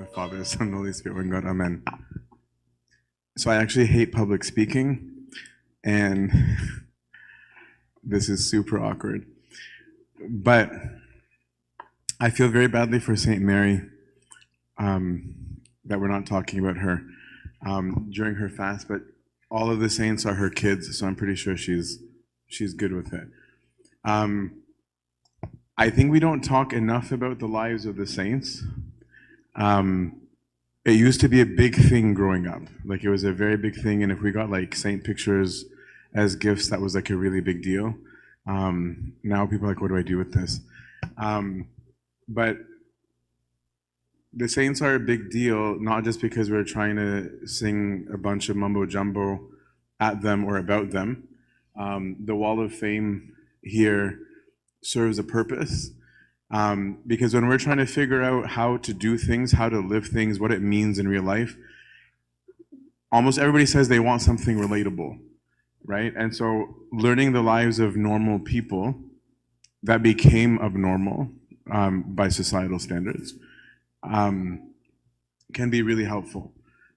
the Father, the Son, and the Holy Spirit, one God, Amen. So I actually hate public speaking, and this is super awkward. But I feel very badly for St. Mary that we're not talking about her during her fast, but all of the saints are her kids, so I'm pretty sure she's good with it. I think we don't talk enough about the lives of the saints. It used to be a big thing growing up. Like, it was a very big thing, and if we got like saint pictures as gifts, that was like a really big deal. Now people are like, what do I do with this? But the saints are a big deal, not just because we're trying to sing a bunch of mumbo jumbo at them or about them. The Wall of Fame here serves a purpose. Because when we're trying to figure out how to do things, how to live things, what it means in real life, almost everybody says they want something relatable, right? And so learning the lives of normal people that became abnormal by societal standards can be really helpful.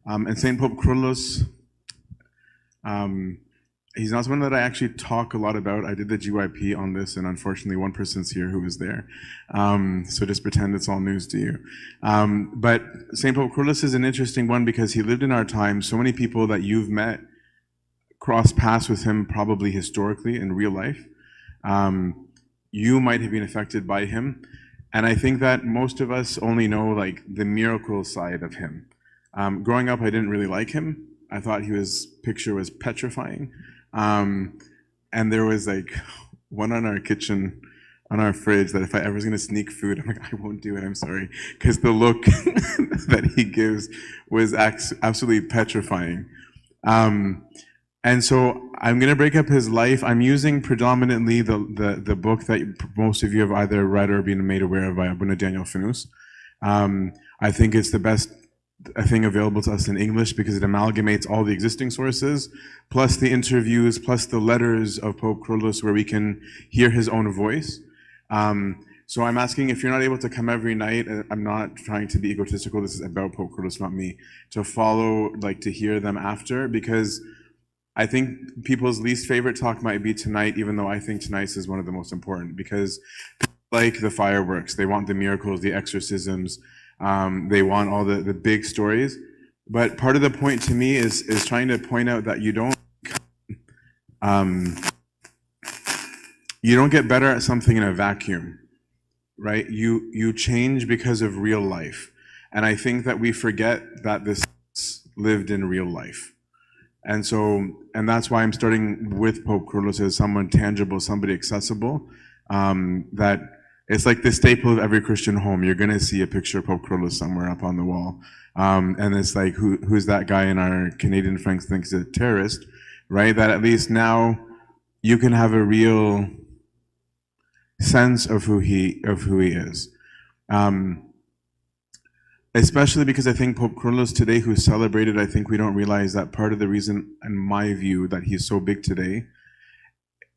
And St. Pope Kyrillos, he's not someone that I actually talk a lot about. I did the GYP on this, and unfortunately one person's here who was there. So just pretend it's all news to you. But St. Pope Kyrillos is an interesting one because he lived in our time. So many people that you've met crossed paths with him probably historically in real life. You might have been affected by him. And I think that most of us only know like the miracle side of him. Growing up, I didn't really like him. I thought his picture was petrifying. And there was like one on our kitchen, on our fridge, that if I ever was gonna sneak food, I'm like, I won't do it, I'm sorry. Because the look that he gives was absolutely petrifying. And so I'm gonna break up his life. I'm using predominantly the book that most of you have either read or been made aware of by Abuna Daniel Fanous. I think it's the best thing available to us in English because it amalgamates all the existing sources, plus the interviews, plus the letters of Pope Kyrillos where we can hear his own voice. So I'm asking, if you're not able to come every night, I'm not trying to be egotistical, this is about Pope Kyrillos, not me, to follow, like to hear them after, because I think people's least favorite talk might be tonight, even though I think tonight's is one of the most important, because people like the fireworks, they want the miracles, the exorcisms, they want all the big stories. But part of the point to me is trying to point out that you don't get better at something in a vacuum, right? You change because of real life. And I think that we forget that this lived in real life. And that's why I'm starting with Pope Kyrillos as someone tangible, somebody accessible, that it's like the staple of every Christian home. You're gonna see a picture of Pope Kyrillos somewhere up on the wall. And it's like, who's that guy in our Canadian Franks thinks a terrorist, right? That at least now you can have a real sense of who he is. Especially because I think Pope Kyrillos today, who's celebrated, I think we don't realize that part of the reason, in my view, that he's so big today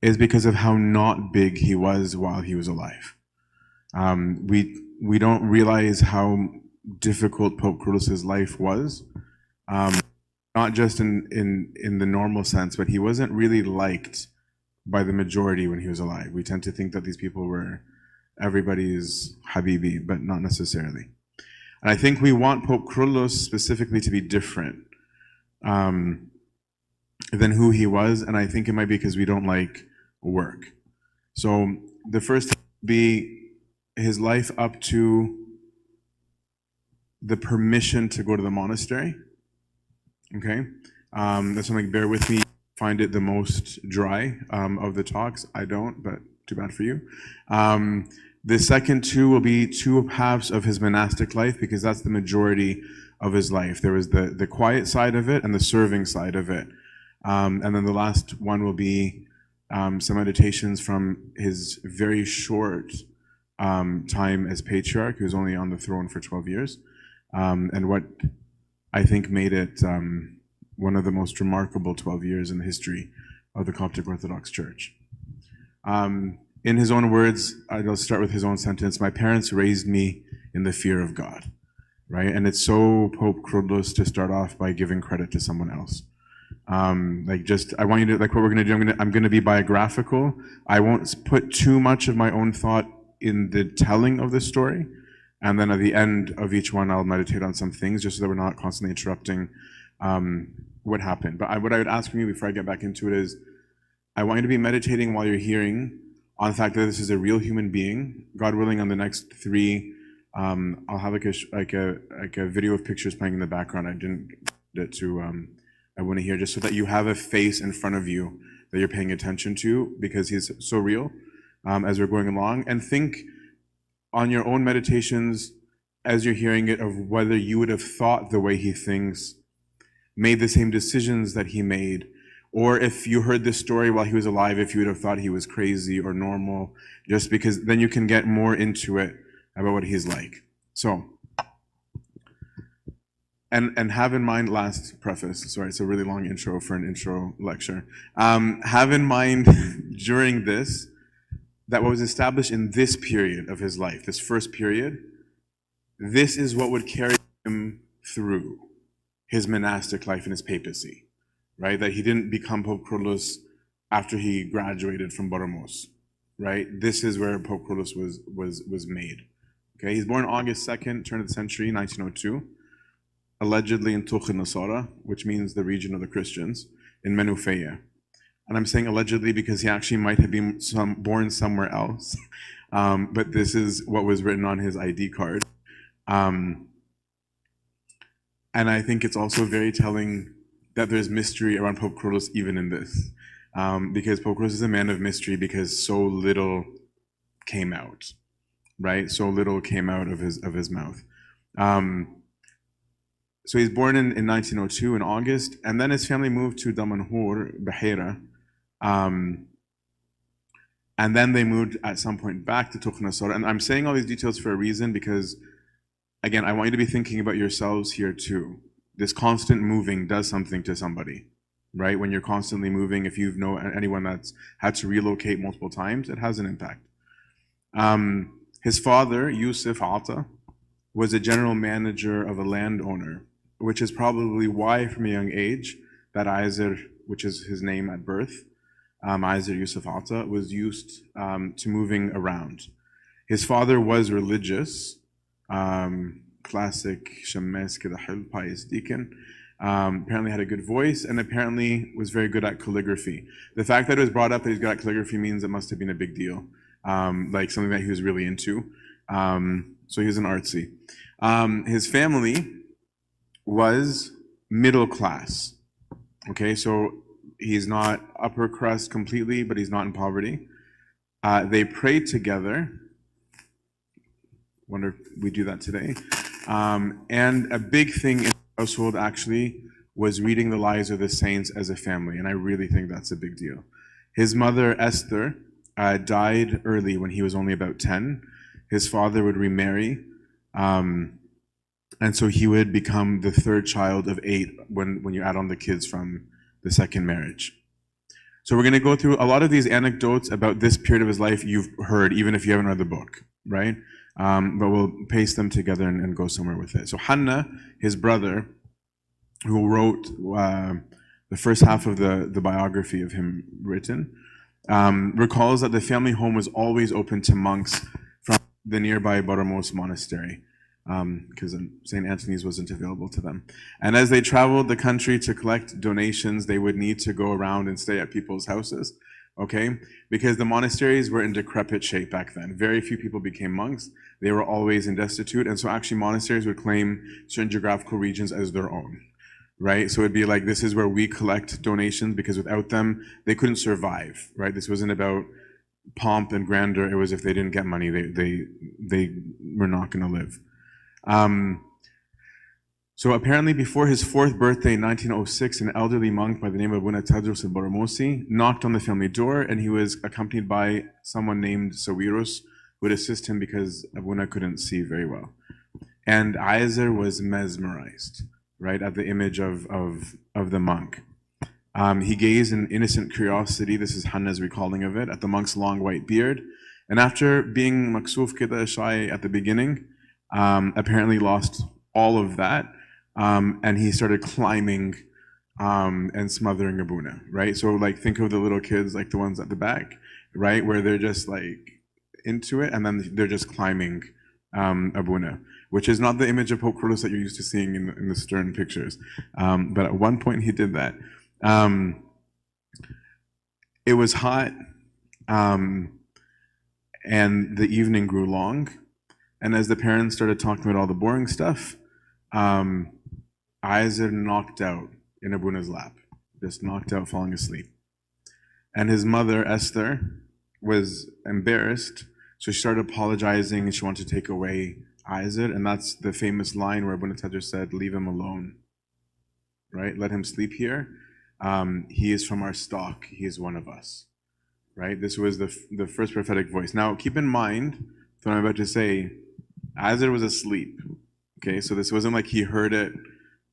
is because of how not big he was while he was alive. We don't realize how difficult Pope Kyrillos' life was, not just in the normal sense, but he wasn't really liked by the majority when he was alive. We tend to think that these people were everybody's Habibi, but not necessarily. And I think we want Pope Kyrillos specifically to be different than who he was, and I think it might be because we don't like work. So the first would be his life up to the permission to go to the monastery. Okay, that's something, bear with me, find it the most dry of the talks. I don't, but too bad for you. The second two will be two halves of his monastic life, because that's the majority of his life. There was the quiet side of it and the serving side of it. And then the last one will be some meditations from his very short time as patriarch. He was only on the throne for 12 years. And what I think made it one of the most remarkable 12 years in the history of the Coptic Orthodox Church. In his own words, I'll start with his own sentence, "My parents raised me in the fear of God." right? And it's so Pope Kyrillos to start off by giving credit to someone else. I want you to, like what we're gonna do, I'm gonna be biographical. I won't put too much of my own thought in the telling of the story. And then at the end of each one, I'll meditate on some things just so that we're not constantly interrupting what happened. But what I would ask from you before I get back into it is, I want you to be meditating while you're hearing on the fact that this is a real human being. God willing, on the next three, I'll have like a video of pictures playing in the background. I didn't get it to, I want to hear, just so that you have a face in front of you that you're paying attention to, because he's so real as we're going along. And think on your own meditations as you're hearing it of whether you would have thought the way he thinks, made the same decisions that he made, or if you heard this story while he was alive, if you would have thought he was crazy or normal, just because then you can get more into it about what he's like. So, and have in mind, last preface, sorry, it's a really long intro for an intro lecture. Have in mind during this, that what was established in this period of his life, this first period, this is what would carry him through his monastic life and his papacy, right? That he didn't become Pope Kyrillos after he graduated from Boromos, right? This is where Pope Kyrillos was made. Okay, he's born August 2nd, turn of the century, 1902, allegedly in Tuch Nasara, which means the region of the Christians, in Menufeya. And I'm saying allegedly because he actually might have been born somewhere else, but this is what was written on his ID card. And I think it's also very telling that there's mystery around Pope Kyrillos even in this, because Pope Kyrillos is a man of mystery because so little came out, right? So little came out of his mouth. So he's born in 1902 in August, and then his family moved to Damanhur, Bahira, and then they moved at some point back to Tuch Nasara. And I'm saying all these details for a reason because, again, I want you to be thinking about yourselves here too. This constant moving does something to somebody, right? When you're constantly moving, if you know anyone that's had to relocate multiple times, it has an impact. His father, Yusuf Ata, was a general manager of a landowner, which is probably why from a young age that Aizer, which is his name at birth, Aizer Yusuf Ata, was used to moving around. His father was religious, classic Shames Kedahil, pious deacon, apparently had a good voice, and apparently was very good at calligraphy. The fact that it was brought up that he's good at calligraphy means it must have been a big deal, like something that he was really into. So he was an artsy. His family was middle class. Okay, so he's not upper crust completely, but he's not in poverty. They prayed together. Wonder if we do that today. And a big thing in the household actually was reading the lives of the saints as a family, and I really think that's a big deal. His mother, Esther, died early when he was only about 10. His father would remarry, and so he would become the third child of 8 when you add on the kids from the second marriage. So we're going to go through a lot of these anecdotes about this period of his life you've heard, even if you haven't read the book, right? But we'll paste them together and go somewhere with it. So Hanna, his brother, who wrote the first half of the biography of him written, recalls that the family home was always open to monks from the nearby Boromos monastery, because St. Antony's wasn't available to them. And as they traveled the country to collect donations, they would need to go around and stay at people's houses, okay? Because the monasteries were in decrepit shape back then. Very few people became monks. They were always in destitute, and so actually monasteries would claim certain geographical regions as their own, right? So it'd be like, this is where we collect donations, because without them, they couldn't survive, right? This wasn't about pomp and grandeur. It was if they didn't get money, they were not gonna live. So apparently before his 4th birthday in 1906, an elderly monk by the name of Abuna Tadros al-Boromosi knocked on the family door, and he was accompanied by someone named Sawiros, who would assist him because Abuna couldn't see very well. And Aizer was mesmerized, right, at the image of the monk. He gazed in innocent curiosity, this is Hanna's recalling of it, at the monk's long white beard, and after being maksuf kida shy at the beginning, apparently lost all of that, and he started climbing and smothering Abuna, right? So like think of the little kids, like the ones at the back, right, where they're just like into it, and then they're just climbing Abuna, which is not the image of Pope Kyrillos that you're used to seeing in the stern pictures. But at one point he did that. It was hot, and the evening grew long. And as the parents started talking about all the boring stuff, Isaac knocked out in Abuna's lap, just knocked out, falling asleep. And his mother, Esther, was embarrassed, so she started apologizing, and she wanted to take away Isaac, and that's the famous line where Abuna Tadr said, "Leave him alone, right? Let him sleep here. He is from our stock. He is one of us," right? This was the first prophetic voice. Now, keep in mind what I'm about to say. Isaac was asleep, okay? So this wasn't like he heard it,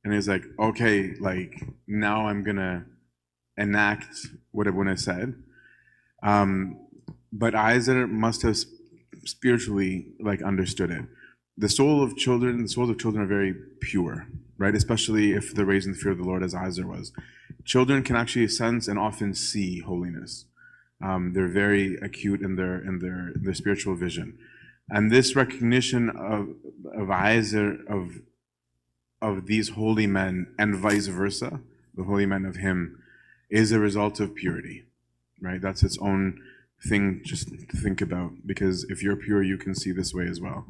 and he's like, okay, like, now I'm gonna enact what Abuna said. But Isaac must have spiritually like understood it. The souls of children are very pure, right? Especially if they're raised in the fear of the Lord, as Isaac was. Children can actually sense and often see holiness. They're very acute in their spiritual vision, and this recognition of Isaac of these holy men and vice versa, the holy men of him, is a result of purity, right? That's its own thing just to think about, because if you're pure, you can see this way as well.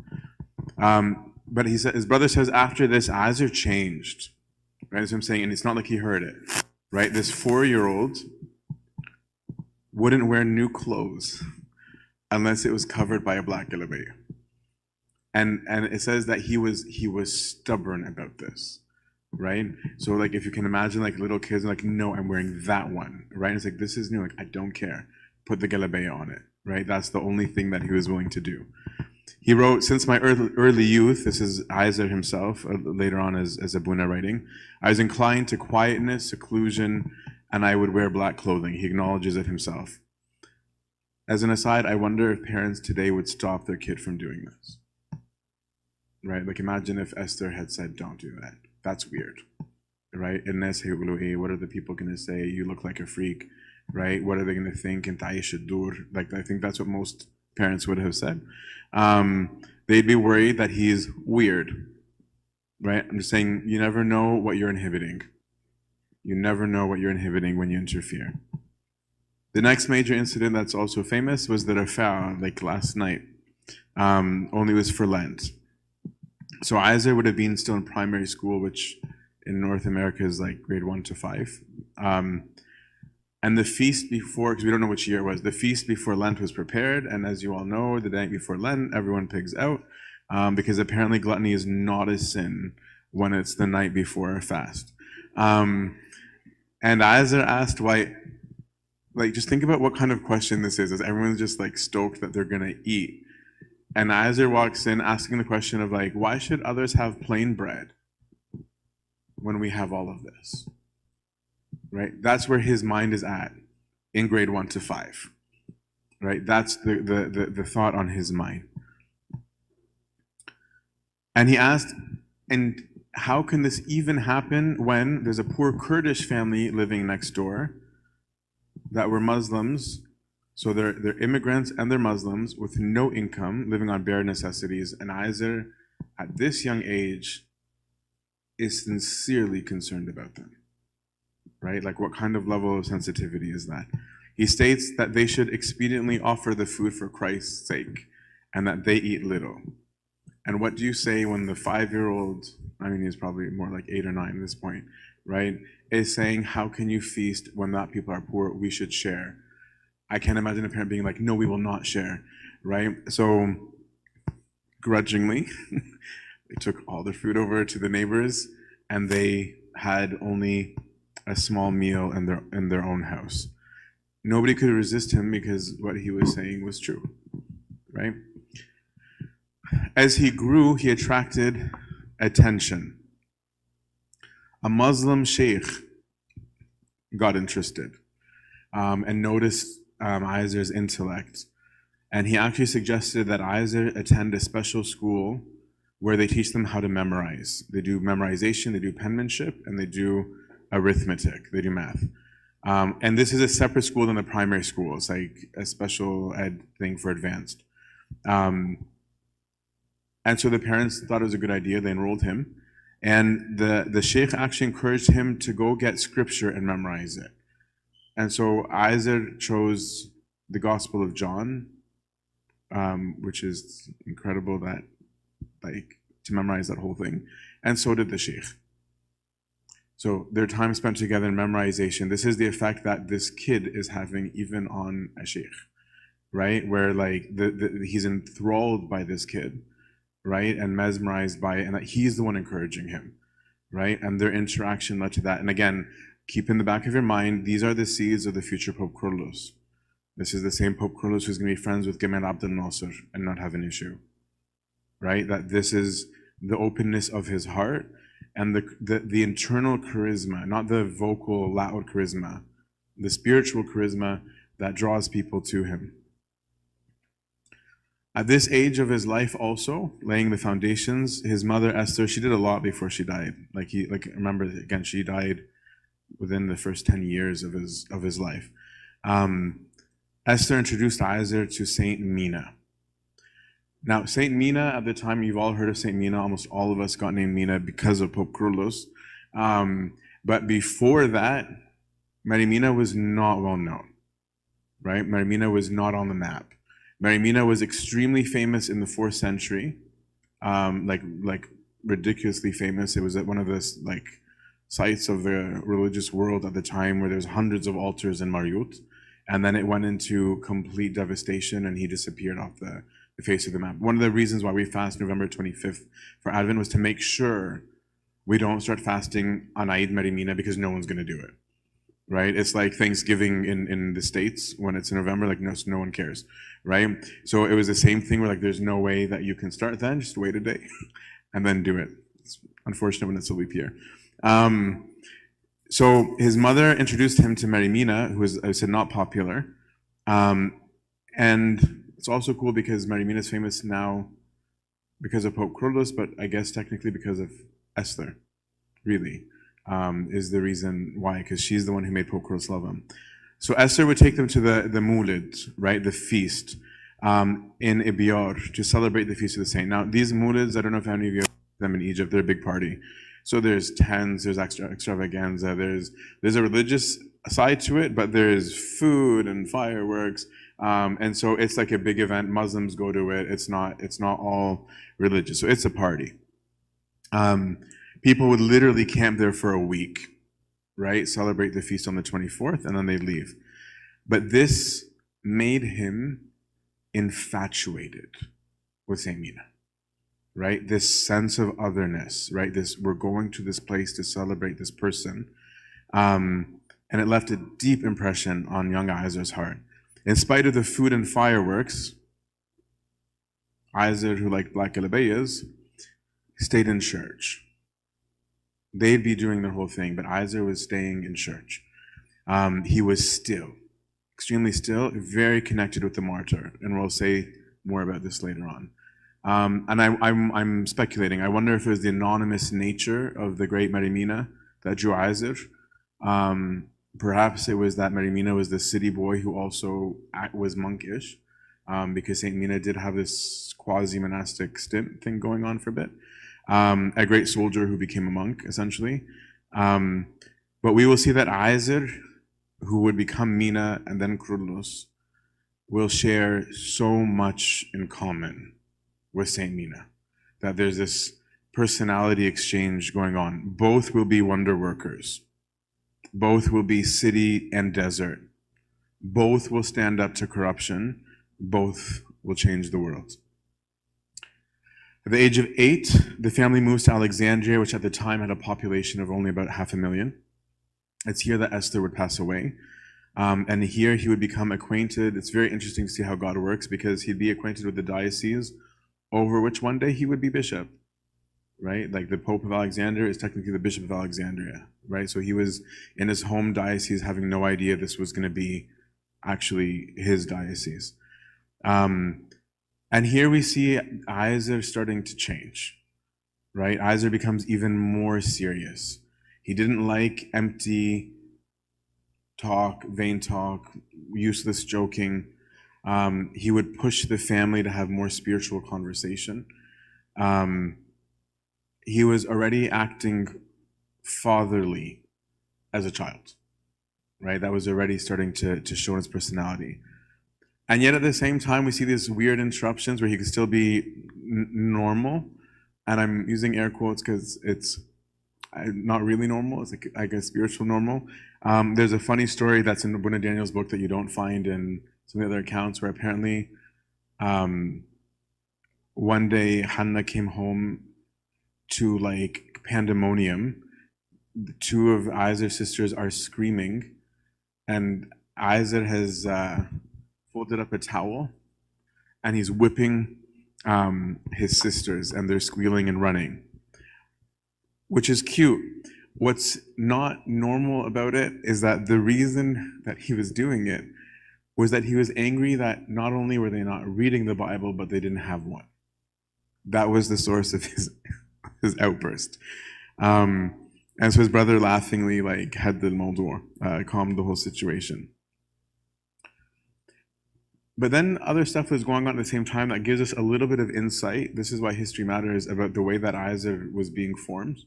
But he said, his brother says, after this, Isaac changed, right? That's what I'm saying, and it's not like he heard it, right? This 4-year-old wouldn't wear new clothes unless it was covered by a black galabeya. And it says that he was stubborn about this, right? So like if you can imagine like little kids are like, no, I'm wearing that one, right? And it's like, this is new, like I don't care. Put the galabeya on it, right? That's the only thing that he was willing to do. He wrote, since my early youth, this is Isaac himself, later on as Abuna writing, I was inclined to quietness, seclusion, and I would wear black clothing. He acknowledges it himself. As an aside, I wonder if parents today would stop their kid from doing this. Right? Like imagine if Esther had said, don't do that. That's weird. Right? What are the people going to say? You look like a freak. Right? What are they going to think? Like I think that's what most parents would have said. They'd be worried that he's weird. Right? I'm just saying, you never know what you're inhibiting. You never know what you're inhibiting when you interfere. The next major incident that's also famous was the Rafa, like last night. Only was for Lent. So Isaac would have been still in primary school, which in North America is like grade 1 to 5. And the feast before, because we don't know which year it was, the feast before Lent was prepared. And as you all know, the night before Lent, everyone pigs out, because apparently gluttony is not a sin when it's the night before a fast. And Isaac asked why, like, just think about what kind of question this is everyone's just like stoked that they're gonna eat. And Isaac walks in asking the question of like, why should others have plain bread when we have all of this? Right? That's where his mind is at in grade 1 to 5. Right? That's the thought on his mind. And he asked, and how can this even happen when there's a poor Kurdish family living next door that were Muslims? So they're immigrants and they're Muslims with no income, living on bare necessities. And Isaac, at this young age, is sincerely concerned about them, right? Like what kind of level of sensitivity is that? He states that they should expediently offer the food for Christ's sake and that they eat little. And what do you say when the 5-year-old, I mean, he's probably more like 8 or 9 at this point, right, is saying, how can you feast when that people are poor? We should share. I can't imagine a parent being like, no, we will not share, right? So grudgingly, they took all the food over to the neighbors and they had only a small meal in their own house. Nobody could resist him because what he was saying was true, right? As he grew, he attracted attention. A Muslim sheikh got interested and noticed Isaac's intellect. And he actually suggested that Isaac attend a special school where they teach them how to memorize. They do memorization, they do penmanship, and they do arithmetic, they do math. And this is a separate school than the primary school. It's like a special ed thing for advanced. And so the parents thought it was a good idea. They enrolled him. And the sheikh actually encouraged him to go get scripture and memorize it. And so Aizer chose the Gospel of John, which is incredible that, like, to memorize that whole thing. And so did the sheikh. So their time spent together in memorization, this is the effect that this kid is having even on a sheikh, right? Where like he's enthralled by this kid, right? And mesmerized by it, and that he's the one encouraging him, right? And their interaction led to that. And again, keep in the back of your mind, these are the seeds of the future Pope Kyrillos. This is the same Pope Kyrillos who's going to be friends with Gamal Abdel Nasser and not have an issue, right? That this is the openness of his heart and the internal charisma, not the vocal, loud charisma, the spiritual charisma that draws people to him. At this age of his life also, laying the foundations, his mother Esther, she did a lot before she died. Remember, again, she died within the first 10 years of his life. Esther introduced Aizer to Saint Mina. Now, Saint Mina, at the time, you've all heard of Saint Mina. Almost all of us got named Mina because of Pope Kyrillos. But before that, Mary Mina was not well known, right? Mary Mina was not on the map. Mary Mina was extremely famous in the 4th century, like ridiculously famous. It was at one of the sites of the religious world at the time where there's hundreds of altars in Mariut, and then it went into complete devastation and he disappeared off the face of the map. One of the reasons why we fast November 25th for Advent was to make sure we don't start fasting on Eid Mary Mina because no one's going to do it, right? It's like Thanksgiving in the States when it's in November, like no one cares, right? So it was the same thing where like there's no way that you can start then, just wait a day and then do it. It's unfortunate when it's a leap year. So his mother introduced him to Mary Mina, who was, I said, not popular. And it's also cool because Mary Mina is famous now because of Pope Kyrillos, but I guess technically because of Esther, really, is the reason why, because she's the one who made Pope Kyrillos love him. So Esther would take them to the Moulid, right, the feast, in Ibior to celebrate the Feast of the Saint. Now, these Moulids, I don't know if any of you have them in Egypt, they're a big party. So there's tents, there's extravaganza, there's a religious side to it, but there's food and fireworks. And so it's like a big event. Muslims go to it. It's not all religious. So it's a party. People would literally camp there for a week, right? Celebrate the feast on the 24th, and then they'd leave. But this made him infatuated with Saint Mina, right? This sense of otherness, right? We're going to this place to celebrate this person. And it left a deep impression on young Aizer's heart. In spite of the food and fireworks, Aizer, who liked black alabeyas, stayed in church. They'd be doing their whole thing, but Aizer was staying in church. He was still, extremely still, very connected with the martyr, and we'll say more about this later on. And I'm speculating. I wonder if it was the anonymous nature of the great Mary Mina that drew Aizer. Perhaps it was that Mary Mina was the city boy who also was monkish, because Saint Mina did have this quasi-monastic stint thing going on for a bit. A great soldier who became a monk, essentially. But we will see that Aizer, who would become Mina and then Kyrillos, will share so much in common with Saint Mina, that there's this personality exchange going on. Both will be wonder workers. Both will be city and desert. Both will stand up to corruption. Both will change the world. At the age of 8, the family moves to Alexandria, which at the time had a population of only about 500,000. It's here that Esther would pass away. And here he would become acquainted. It's very interesting to see how God works, because he'd be acquainted with the diocese over which one day he would be bishop, right? Like the Pope of Alexandria is technically the Bishop of Alexandria, right? So he was in his home diocese having no idea this was going to be actually his diocese. And here we see Aizer starting to change, right? Iser becomes even more serious. He didn't like empty talk, vain talk, useless joking. He would push the family to have more spiritual conversation. He was already acting fatherly as a child, right? That was already starting to show his personality. And yet at the same time, we see these weird interruptions where he could still be normal. And I'm using air quotes because it's not really normal. It's like, I guess, spiritual normal. There's a funny story that's in one of Daniel's book that you don't find in some of the other accounts, where apparently one day Hannah came home to like pandemonium. Two of Iser's sisters are screaming, and Iser has folded up a towel, and he's whipping his sisters, and they're squealing and running, which is cute. What's not normal about it is that the reason that he was doing it was that he was angry that not only were they not reading the Bible, but they didn't have one. That was the source of his outburst. And so his brother laughingly like had the Moldor, calmed the whole situation. But then other stuff was going on at the same time that gives us a little bit of insight. This is why history matters, about the way that Iser was being formed.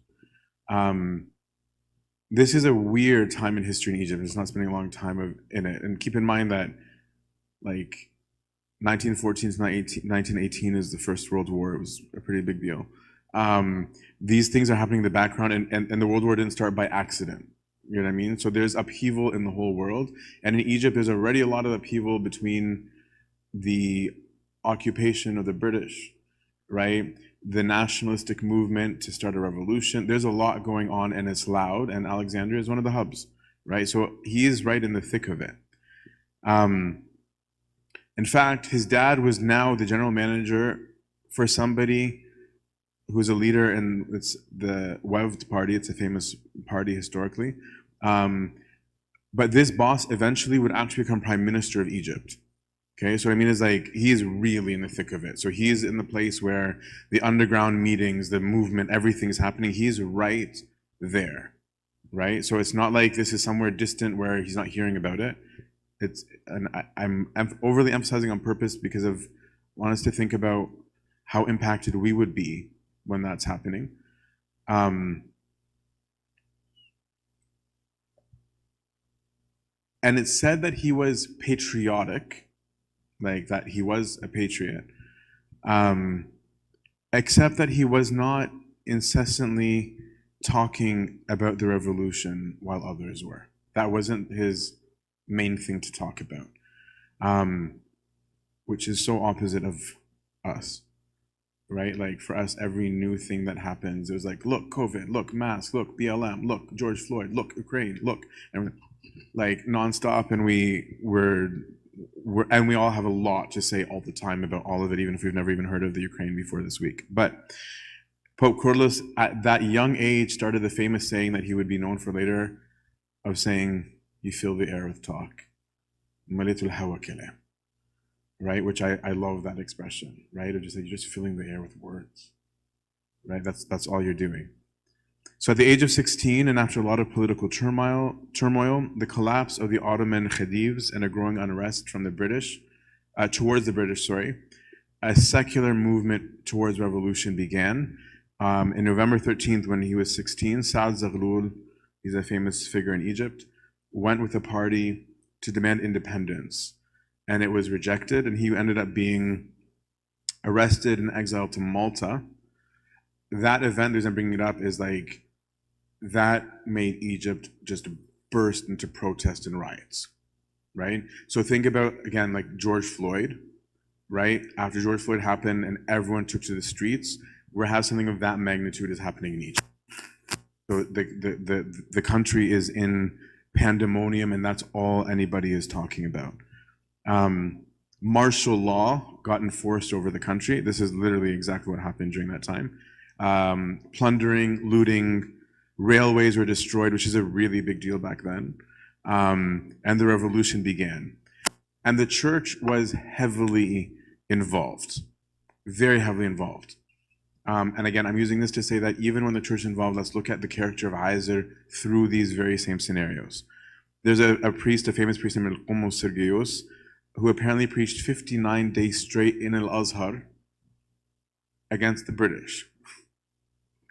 This is a weird time in history in Egypt. It's not spending a long time in it. And keep in mind that like 1914 to 1918 is the First World War. It was a pretty big deal. These things are happening in the background, and the World War didn't start by accident. You know what I mean? So there's upheaval in the whole world. And in Egypt, there's already a lot of upheaval between the occupation of the British, right? The nationalistic movement to start a revolution. There's a lot going on, and it's loud, and Alexandria is one of the hubs, right? So he is right in the thick of it. In fact, his dad was now the general manager for somebody who's a leader in the Wevd party. It's a famous party historically. But this boss eventually would actually become prime minister of Egypt. Okay, so I mean, it's like he's really in the thick of it. So he's in the place where the underground meetings, the movement, everything's happening. He's right there, right? So it's not like this is somewhere distant where he's not hearing about it. I'm overly emphasizing on purpose because I want us to think about how impacted we would be when that's happening. And it's said that he was patriotic, like that he was a patriot, except that he was not incessantly talking about the revolution while others were. That wasn't his main thing to talk about, which is so opposite of us, right? Like for us, every new thing that happens, there's like, look, COVID, look, mask, look, BLM, look, George Floyd, look, Ukraine, look, and like nonstop, and we all have a lot to say all the time about all of it, even if we've never even heard of the Ukraine before this week. But Pope Kyrillos, at that young age, started the famous saying that he would be known for later, of saying, "You fill the air with talk," "Malitul hawa kalam," right? Which I love that expression, right? Of just like you're just filling the air with words, right? That's all you're doing. So at the age of 16, and after a lot of political turmoil, the collapse of the Ottoman Khedives and a growing unrest from the British, towards the British, a secular movement towards revolution began. In November 13th, when he was 16, Saad Zaghloul, he's a famous figure in Egypt, went with a party to demand independence, and it was rejected, and he ended up being arrested and exiled to Malta. That event, the reason I'm bringing it up, is like, that made Egypt just burst into protest and riots, right? So think about, again, like George Floyd, right? After George Floyd happened and everyone took to the streets, we have something of that magnitude is happening in Egypt. So the country is in pandemonium, and that's all anybody is talking about. Martial law got enforced over the country. This is literally exactly what happened during that time. Plundering, looting, railways were destroyed, which is a really big deal back then. And the revolution began. And the church was heavily involved, very heavily involved. And again, I'm using this to say that even when the church is involved, let's look at the character of Isaac through these very same scenarios. There's a famous priest named Kyrillos, who apparently preached 59 days straight in Al-Azhar against the British.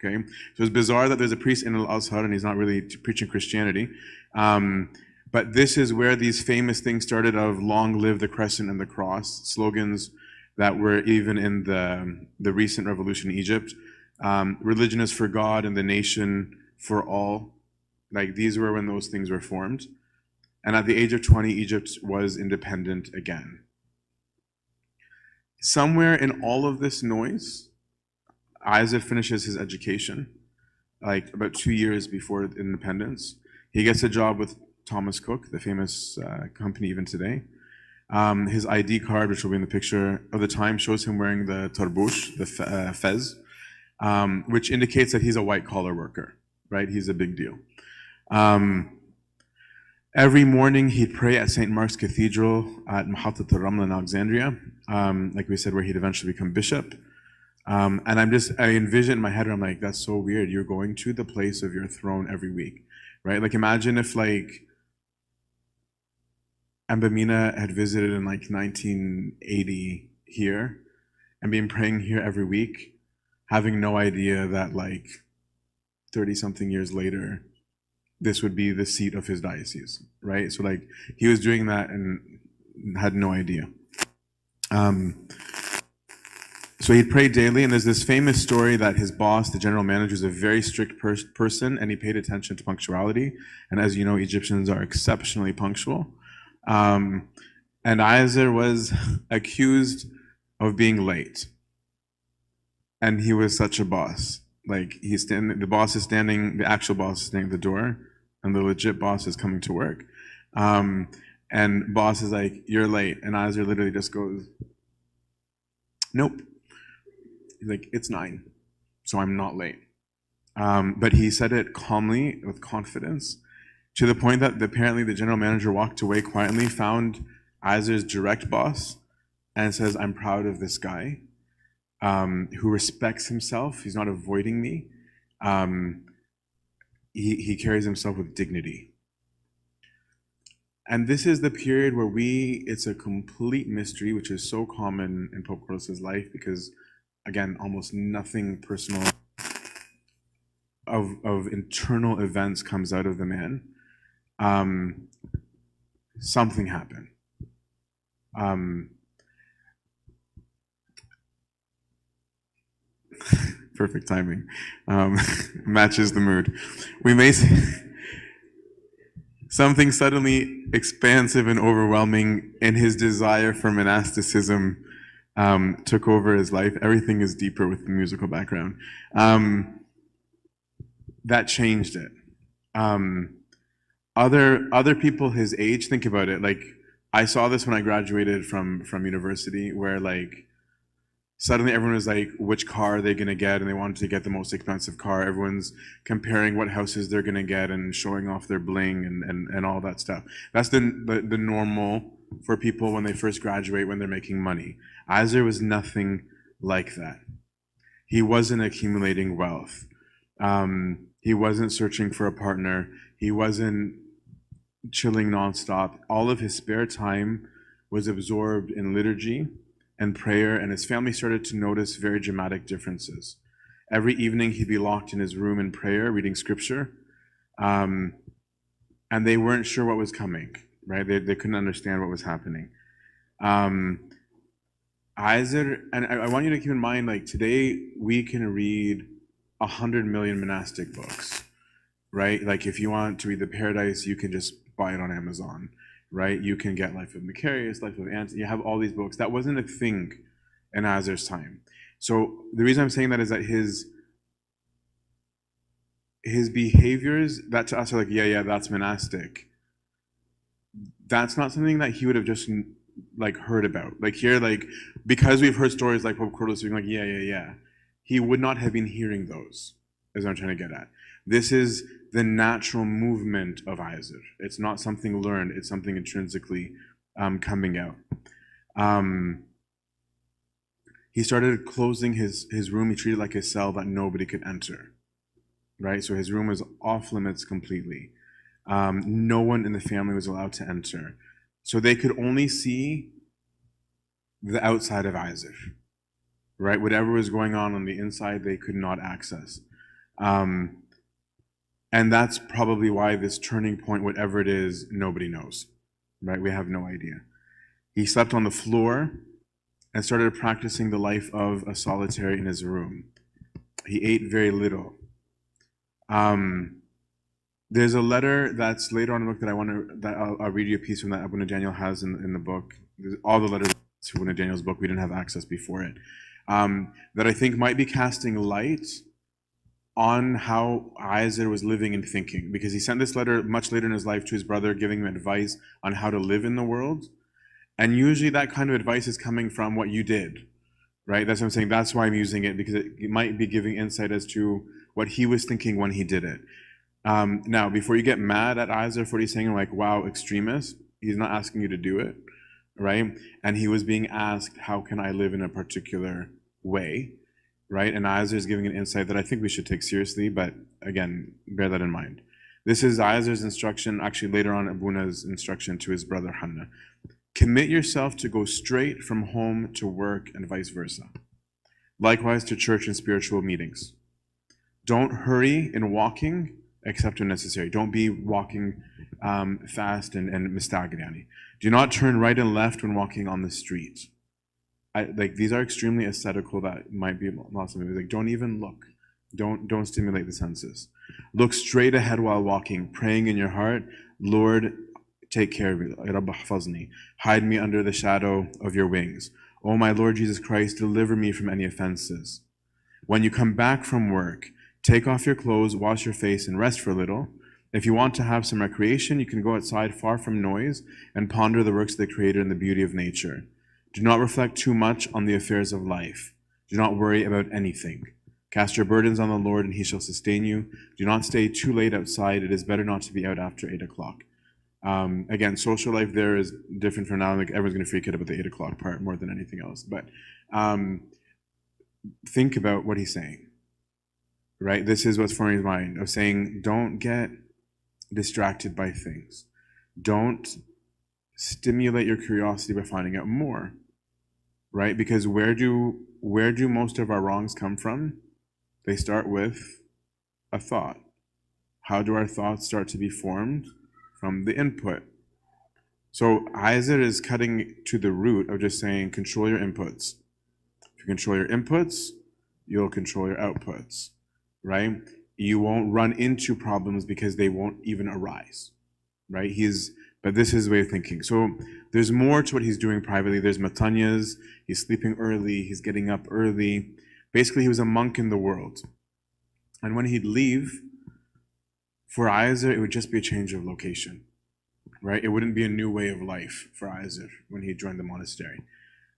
Okay, so it's bizarre that there's a priest in Al-Azhar and he's not really preaching Christianity. But this is where these famous things started of long live the crescent and the cross, slogans that were even in the recent revolution in Egypt. Religion is for God and the nation for all. Like these were when those things were formed. And at the age of 20, Egypt was independent again. Somewhere in all of this noise, Isaac finishes his education, like about 2 years before independence. He gets a job with Thomas Cook, the famous company even today. His ID card, which will be in the picture of the time, shows him wearing the tarbush, the fez, which indicates that he's a white-collar worker, right? He's a big deal. Every morning he'd pray at St. Mark's Cathedral at Mahatat al-Ramla in Alexandria, like we said, where he'd eventually become bishop. And I envision in my head, I'm like, that's so weird. You're going to the place of your throne every week, right? Like imagine if like Ambamina had visited in like 1980 here and been praying here every week, having no idea that like 30 something years later, this would be the seat of his diocese, right? So like he was doing that and had no idea. So he'd pray daily, and there's this famous story that his boss, the general manager, is a very strict person, and he paid attention to punctuality. And as you know, Egyptians are exceptionally punctual. And Isaac was accused of being late. And he was such a boss. Like the actual boss is standing at the door, and the legit boss is coming to work. And boss is like, "You're late," and Isaac literally just goes, "Nope." He's like, "It's 9, so I'm not late." But he said it calmly, with confidence, to the point that apparently the general manager walked away quietly, found Isaac's direct boss, and says, "I'm proud of this guy who respects himself. He's not avoiding me. He carries himself with dignity." And this is the period where it's a complete mystery, which is so common in Pope Kyrillos' life, because again, almost nothing personal of internal events comes out of the man. Something happened. Perfect timing. Matches the mood. We may say something suddenly expansive and overwhelming in his desire for monasticism took over his life. Everything is deeper with the musical background. That changed it. Other people his age, think about it. Like I saw this when I graduated from university, where like suddenly everyone was like, which car are they gonna get? And they wanted to get the most expensive car. Everyone's comparing what houses they're gonna get and showing off their bling and all that stuff. That's the normal for people when they first graduate, when they're making money. Isaac was nothing like that. He wasn't accumulating wealth. He wasn't searching for a partner. He wasn't chilling nonstop. All of his spare time was absorbed in liturgy and prayer, and his family started to notice very dramatic differences. Every evening he'd be locked in his room in prayer, reading scripture, and they weren't sure what was coming, right? They couldn't understand what was happening. Isaac, and I want you to keep in mind, like today we can read 100 million monastic books, right? Like if you want to read the Paradise, you can just buy it on Amazon, right? You can get Life of Macarius, Life of Antony, you have all these books. That wasn't a thing in Isaac's time. So the reason I'm saying that is that his behaviors, that to us are like, yeah, that's monastic. That's not something that he would have just like heard about. Like here, like because we've heard stories like Pope Kyrillos being like, yeah. He would not have been hearing those, is what I'm trying to get at. This is the natural movement of Isaac. It's not something learned, it's something intrinsically coming out. he started closing his room. He treated it like a cell that nobody could enter, right? So his room was off limits completely. No one in the family was allowed to enter. So they could only see the outside of Isaac, right? Whatever was going on the inside, they could not access. And that's probably why this turning point, whatever it is, nobody knows, right? We have no idea. He slept on the floor and started practicing the life of a solitary in his room. He ate very little. There's a letter that's later on in the book that I'll read you a piece from that Abuna Daniel has in the book. All the letters to Abuna Daniel's book, we didn't have access before it. That I think might be casting light on how Isaac was living and thinking, because he sent this letter much later in his life to his brother, giving him advice on how to live in the world. And usually that kind of advice is coming from what you did, right? That's what I'm saying. That's why I'm using it, because it might be giving insight as to what he was thinking when he did it. Now, before you get mad at Isaac for what he's saying, like, wow, extremist, he's not asking you to do it, right? And he was being asked, how can I live in a particular way, right? And Isaac is giving an insight that I think we should take seriously, but again, bear that in mind. This is Isaac's instruction, actually later on Abuna's instruction to his brother Hanna. Commit yourself to go straight from home to work and vice versa. Likewise to church and spiritual meetings. Don't hurry in walking except when necessary. Don't be walking fast and mistagriani. Do not turn right and left when walking on the street. These are extremely ascetical. That might be lots of like, don't even look. Don't stimulate the senses. Look straight ahead while walking, praying in your heart, Lord, take care of me. Hide me under the shadow of your wings. O my Lord Jesus Christ, deliver me from any offenses. When you come back from work, take off your clothes, wash your face, and rest for a little. If you want to have some recreation, you can go outside far from noise and ponder the works of the Creator and the beauty of nature. Do not reflect too much on the affairs of life. Do not worry about anything. Cast your burdens on the Lord, and he shall sustain you. Do not stay too late outside. It is better not to be out after 8 o'clock. Again, social life there is different from now. Like, everyone's going to freak out about the 8 o'clock part more than anything else. But think about what he's saying, right? This is what's forming his mind, of saying, don't get distracted by things. Don't stimulate your curiosity by finding out more, right? Because where do most of our wrongs come from? They start with a thought. How do our thoughts start to be formed? From the input. So Isaac is cutting to the root of just saying, control your inputs. If you control your inputs, you'll control your outputs, right? You won't run into problems because they won't even arise, right? But this is his way of thinking. So there's more to what he's doing privately. There's matanyas, he's sleeping early, he's getting up early. Basically, he was a monk in the world. And when he'd leave, for Isaac, it would just be a change of location, right? It wouldn't be a new way of life for Isaac when he joined the monastery.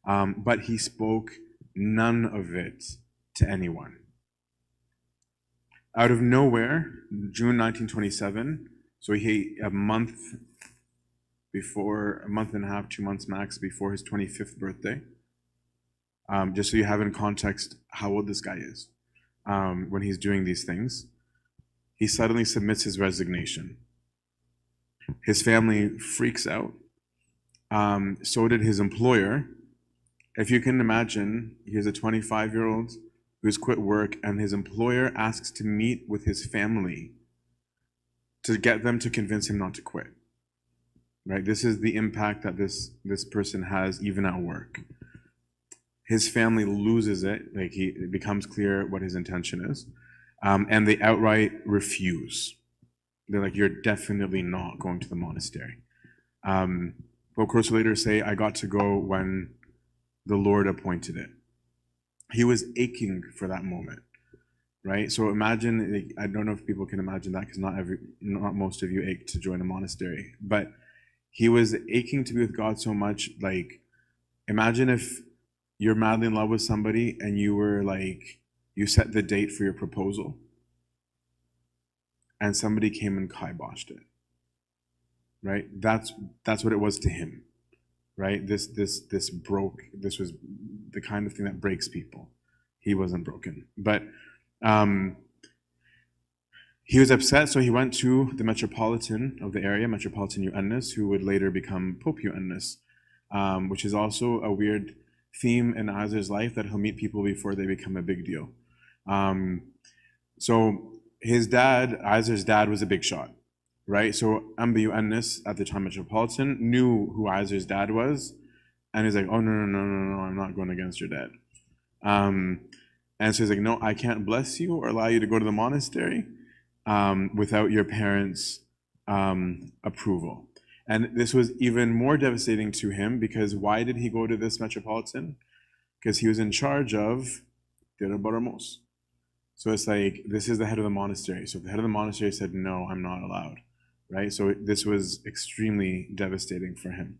But he spoke none of it to anyone. Out of nowhere, June 1927, so a month and a half, 2 months max before his 25th birthday, just so you have in context how old this guy is when he's doing these things, he suddenly submits his resignation. His family freaks out. So did his employer. If you can imagine, here's a 25-year-old who's quit work, and his employer asks to meet with his family to get them to convince him not to quit. Right? This is the impact that this person has even at work. His family loses it. It becomes clear what his intention is. And they outright refuse. They're like, you're definitely not going to the monastery. But of course, later say, I got to go when the Lord appointed it. He was aching for that moment, right? So imagine, I don't know if people can imagine that, because not most of you ache to join a monastery, but he was aching to be with God so much. Like, imagine if you're madly in love with somebody and you set the date for your proposal, and somebody came and kiboshed it, right? That's what it was to him, right? This was the kind of thing that breaks people. He wasn't broken. But um, he was upset, so he went to the metropolitan of the area, Metropolitan Ioannis, who would later become Pope Ioannis, which is also a weird theme in Azar's life, that he'll meet people before they become a big deal. So his dad, Azar's dad, was a big shot, right? So Amba Ioannis, at the time Metropolitan, knew who Azar's dad was, and he's like, oh, no, I'm not going against your dad. And so he's like, no, I can't bless you or allow you to go to the monastery without your parents' approval. And this was even more devastating to him, because why did he go to this metropolitan? Because he was in charge of Tirabaramos. So it's like, this is the head of the monastery. So if the head of the monastery said, no, I'm not allowed, right? So this was extremely devastating for him.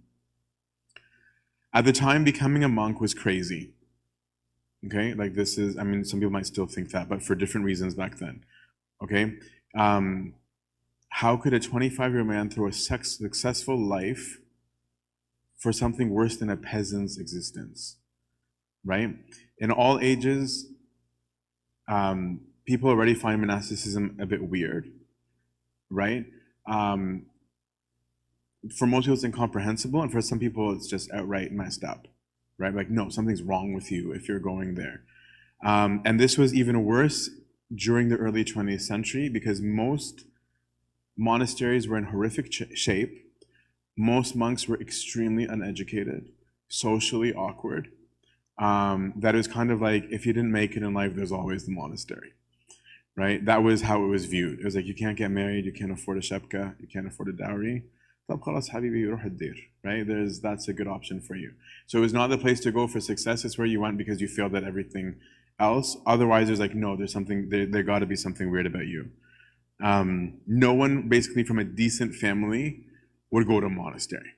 At the time, becoming a monk was crazy. Okay, like this is, I mean, some people might still think that, but for different reasons back then. Okay, how could a 25-year-old man throw a successful life for something worse than a peasant's existence, right? In all ages, people already find monasticism a bit weird, right? For most people, it's incomprehensible, and for some people, it's just outright messed up, right? Like, no, something's wrong with you if you're going there. And this was even worse during the early 20th century, because most monasteries were in horrific shape. Most monks were extremely uneducated, socially awkward. That was kind of like, if you didn't make it in life, there's always the monastery, right? That was how it was viewed. It was like, you can't get married, you can't afford a shepka, you can't afford a dowry. Right? That's a good option for you. So it was not the place to go for success. It's where you went because you failed at everything else. Otherwise, there's like, no, there's something, there got to be something weird about you. No one basically from a decent family would go to a monastery,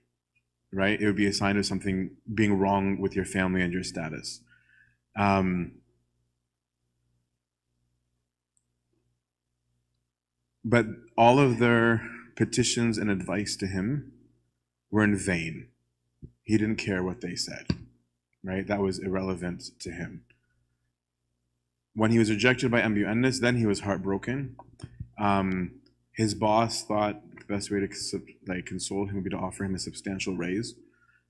right? It would be a sign of something being wrong with your family and your status. But all of their petitions and advice to him were in vain. He didn't care what they said, right? That was irrelevant to him. When he was rejected by Ioannis, then he was heartbroken. His boss thought the best way to console him would be to offer him a substantial raise.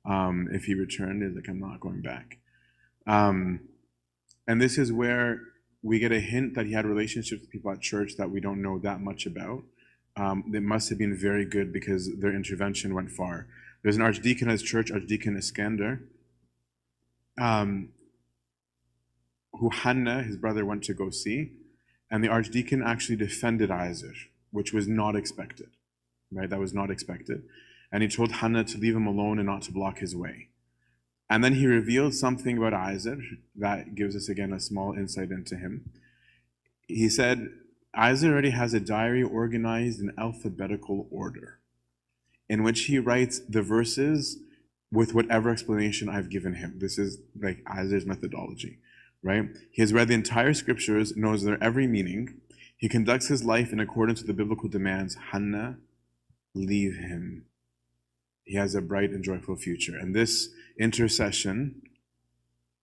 If he returned, he's like, I'm not going back. And this is where we get a hint that he had relationships with people at church that we don't know that much about. They must have been very good, because their intervention went far. There's an archdeacon at his church, Archdeacon Iskander, who Hanna, his brother, went to go see, and the archdeacon actually defended Isaac, which was not expected, right? That was not expected. And he told Hanna to leave him alone and not to block his way. And then he revealed something about Isaac that gives us, again, a small insight into him. He said, Isaac already has a diary organized in alphabetical order, in which he writes the verses with whatever explanation I've given him. This is like Isaac's methodology, right? He has read the entire scriptures, knows their every meaning. He conducts his life in accordance with the biblical demands. Hanna, leave him. He has a bright and joyful future. And this intercession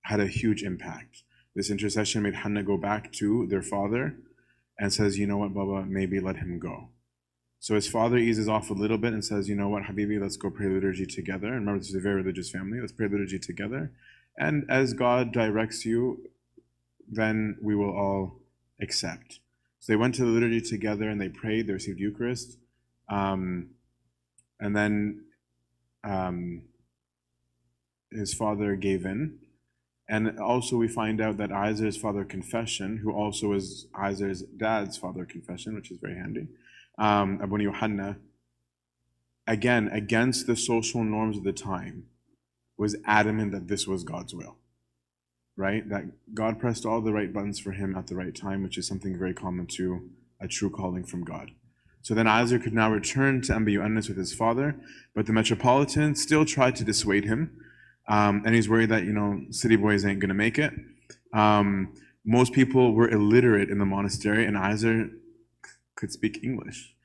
had a huge impact. This intercession made Hanna go back to their father and says, you know what, Baba, maybe let him go. So his father eases off a little bit and says, you know what, Habibi, let's go pray liturgy together. And remember, this is a very religious family. Let's pray liturgy together. And as God directs you, then we will all accept. So they went to the liturgy together and they prayed, they received Eucharist. And then his father gave in. And also we find out that Isaac's father confession, who also is Isaac's dad's father confession, which is very handy, Abuna Yohanna, again, against the social norms of the time, was adamant that this was God's will, right? That God pressed all the right buttons for him at the right time, which is something very common to a true calling from God. So then Isaac could now return to Amba Ioannis with his father, but the Metropolitan still tried to dissuade him, and he's worried that, city boys ain't going to make it. Most people were illiterate in the monastery, and Isaac could speak English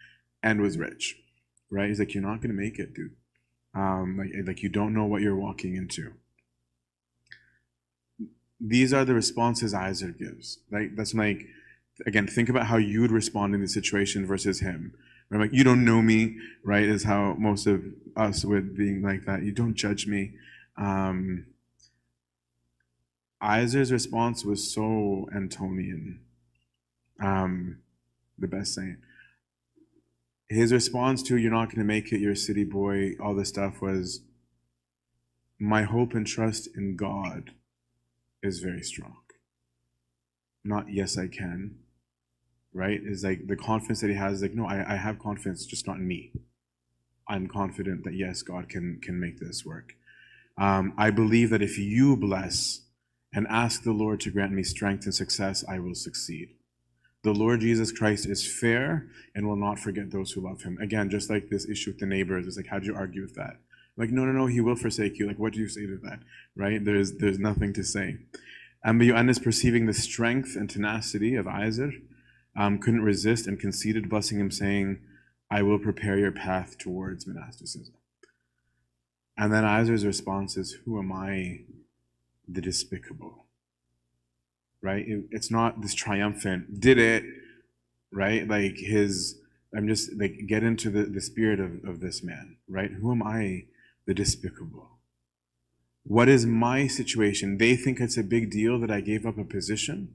and was rich, right? He's like, you're not going to make it, dude. Like you don't know what you're walking into. these are the responses Isaac gives. Right? That's like, again, think about how you would respond in the situation versus him. Right? Like, you don't know me, right? Is how most of us would be like that. You don't judge me. Isaac's response was so Antonian. The best saint. His response to "you're not going to make it, you're a city boy," all this stuff was, "My hope and trust in God is very strong." Not "yes, I can," right? Is like the confidence that he has, like, no, I have confidence, just not in me. I'm confident that yes, God can make this work. I believe that if you bless and ask the Lord to grant me strength and success, I will succeed. The Lord Jesus Christ is fair and will not forget those who love him. Again, just like this issue with the neighbors, it's like, how'd you argue with that? Like, no, he will forsake you. Like, what do you say to that? Right? There's nothing to say. And Yohannes, perceiving the strength and tenacity of Isaac, couldn't resist and conceded, blessing him, saying, "I will prepare your path towards monasticism." And then Isaac's response is, "Who am I, the despicable?" Right? It's not this triumphant, did it, right? Like I'm just like, get into the spirit of this man, right? Who am I, the despicable? What is my situation? They think it's a big deal that I gave up a position.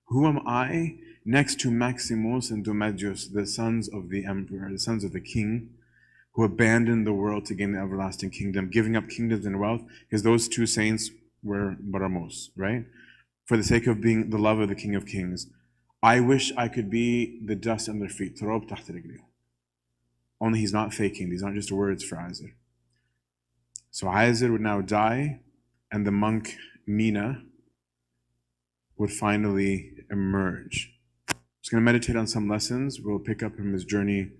Who am I next to Maximus and Domedius, the sons of the emperor, the sons of the king, who abandoned the world to gain the everlasting kingdom, giving up kingdoms and wealth? Because those two saints were baramos, right? For the sake of being the love of the King of Kings. I wish I could be the dust on their feet. تراب تحت رجليهم. Only he's not faking. These aren't just words for Isaac. So Isaac would now die, and the monk Mina would finally emerge. I'm just going to meditate on some lessons. We'll pick up from his journey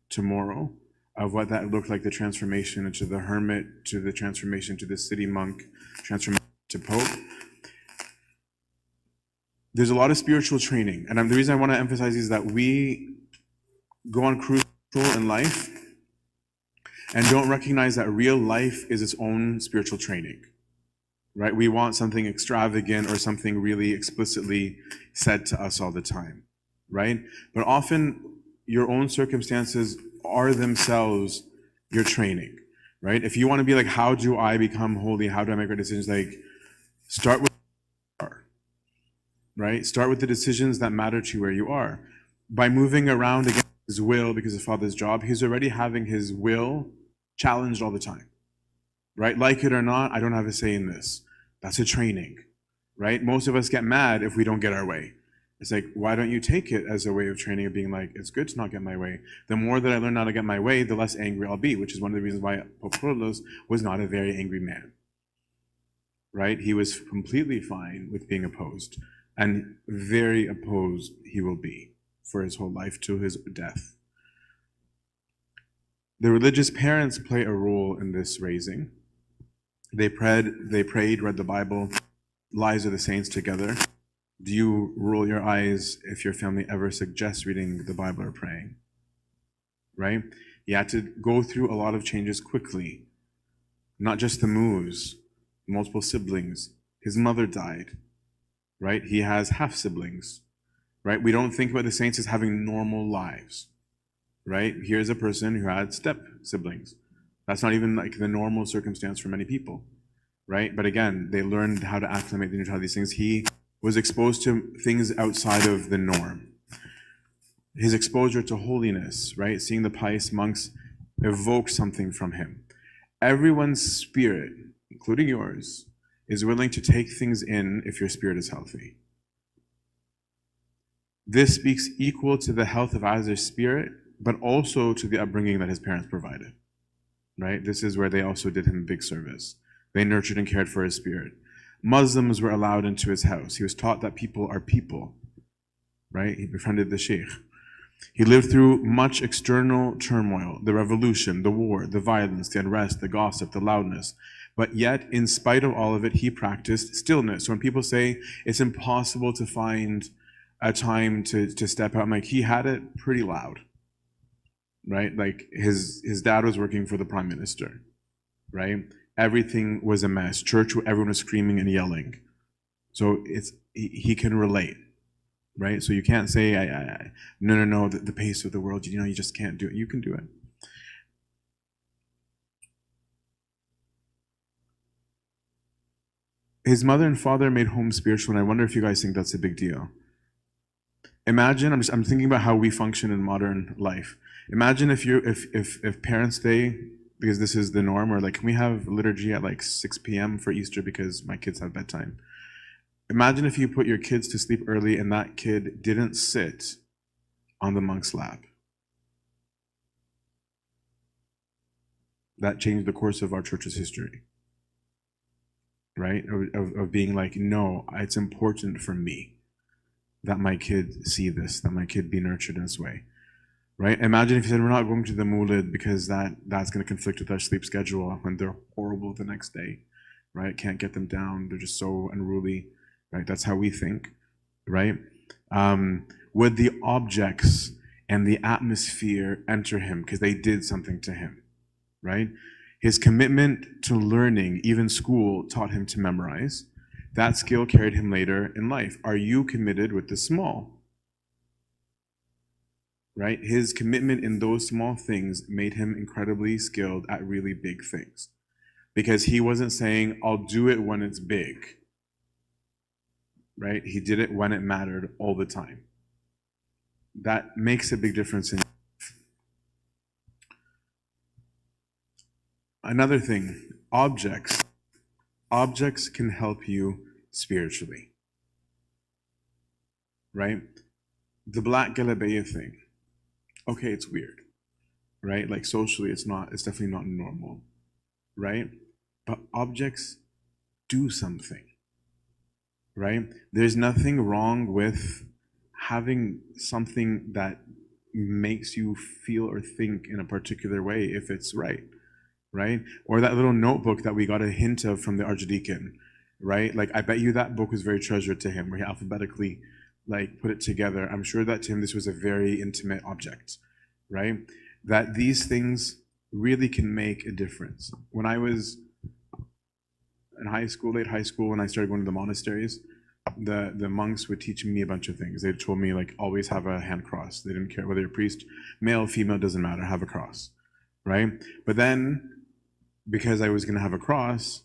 tomorrow of what that looked like, the transformation into the hermit, to the transformation to the city monk, transformation to pope. There's a lot of spiritual training, and the reason I want to emphasize is that we go on cruise control in life and don't recognize that real life is its own spiritual training, right? We want something extravagant or something really explicitly said to us all the time, right? But often your own circumstances are themselves your training, right? If you want to be like, how do I become holy? How do I make right decisions? Like, start with right? Start with the decisions that matter to you where you are. By moving around against his will because of Father's job, he's already having his will challenged all the time, right? Like it or not, I don't have a say in this. That's a training, right? Most of us get mad if we don't get our way. It's like, why don't you take it as a way of training, of being like, it's good to not get my way. The more that I learn how to get my way, the less angry I'll be, which is one of the reasons why Pope Kyrillos was not a very angry man, right? He was completely fine with being opposed. And very opposed he will be for his whole life to his death. The religious parents play a role in this raising. They prayed, read the Bible, lives of the saints together. Do you roll your eyes if your family ever suggests reading the Bible or praying? Right? He had to go through a lot of changes quickly. Not just the moves, multiple siblings. His mother died. Right? He has half-siblings, right? We don't think about the saints as having normal lives, right? Here's a person who had step-siblings. That's not even like the normal circumstance for many people, right? But again, they learned how to acclimate to these things. He was exposed to things outside of the norm. His exposure to holiness, right? Seeing the pious monks evoke something from him. Everyone's spirit, including yours, is willing to take things in if your spirit is healthy. This speaks equal to the health of Isaac's spirit, but also to the upbringing that his parents provided, right? This is where they also did him big service. They nurtured and cared for his spirit. Muslims were allowed into his house. He was taught that people are people, right? He befriended the sheikh. He lived through much external turmoil, the revolution, the war, the violence, the unrest, the gossip, the loudness. But yet, in spite of all of it, he practiced stillness. So when people say it's impossible to find a time to step out, I'm like, he had it pretty loud, right? Like his dad was working for the prime minister, right? Everything was a mess. Church, everyone was screaming and yelling, So he can relate, right? So you can't say, no, the pace of the world, you just can't do it. You can do it. His mother and father made home spiritual, and I wonder if you guys think that's a big deal. Imagine, I'm thinking about how we function in modern life. Imagine if Parents' Day, because this is the norm, or like, can we have liturgy at like 6 p.m. for Easter because my kids have bedtime? Imagine if you put your kids to sleep early and that kid didn't sit on the monk's lap. That changed the course of our church's history, right? Of being like, no, it's important for me that my kid see this, that my kid be nurtured in this way, right? Imagine if you said, we're not going to the Mulid because that's going to conflict with our sleep schedule when they're horrible the next day, right? Can't get them down. They're just so unruly, right? That's how we think, right? Would the objects and the atmosphere enter him because they did something to him, right? His commitment to learning, even school, taught him to memorize. That skill carried him later in life. Are you committed with the small? Right? His commitment in those small things made him incredibly skilled at really big things. Because he wasn't saying, I'll do it when it's big. Right? He did it when it mattered all the time. That makes a big difference in life. Another thing, objects. Objects can help you spiritually. Right? The black galabeya thing. Okay, it's weird. Right? Like socially, it's definitely not normal. Right? But objects do something. Right? There's nothing wrong with having something that makes you feel or think in a particular way if it's right. Right? Or that little notebook that we got a hint of from the archdeacon, right? Like, I bet you that book was very treasured to him, where he alphabetically like put it together. I'm sure that to him this was a very intimate object, right? That these things really can make a difference. When I was in late high school, when I started going to the monasteries, the monks would teach me a bunch of things. They told me, like, always have a hand cross. They didn't care whether you're a priest, male, female, doesn't matter, have a cross, right? But then, because I was going to have a cross,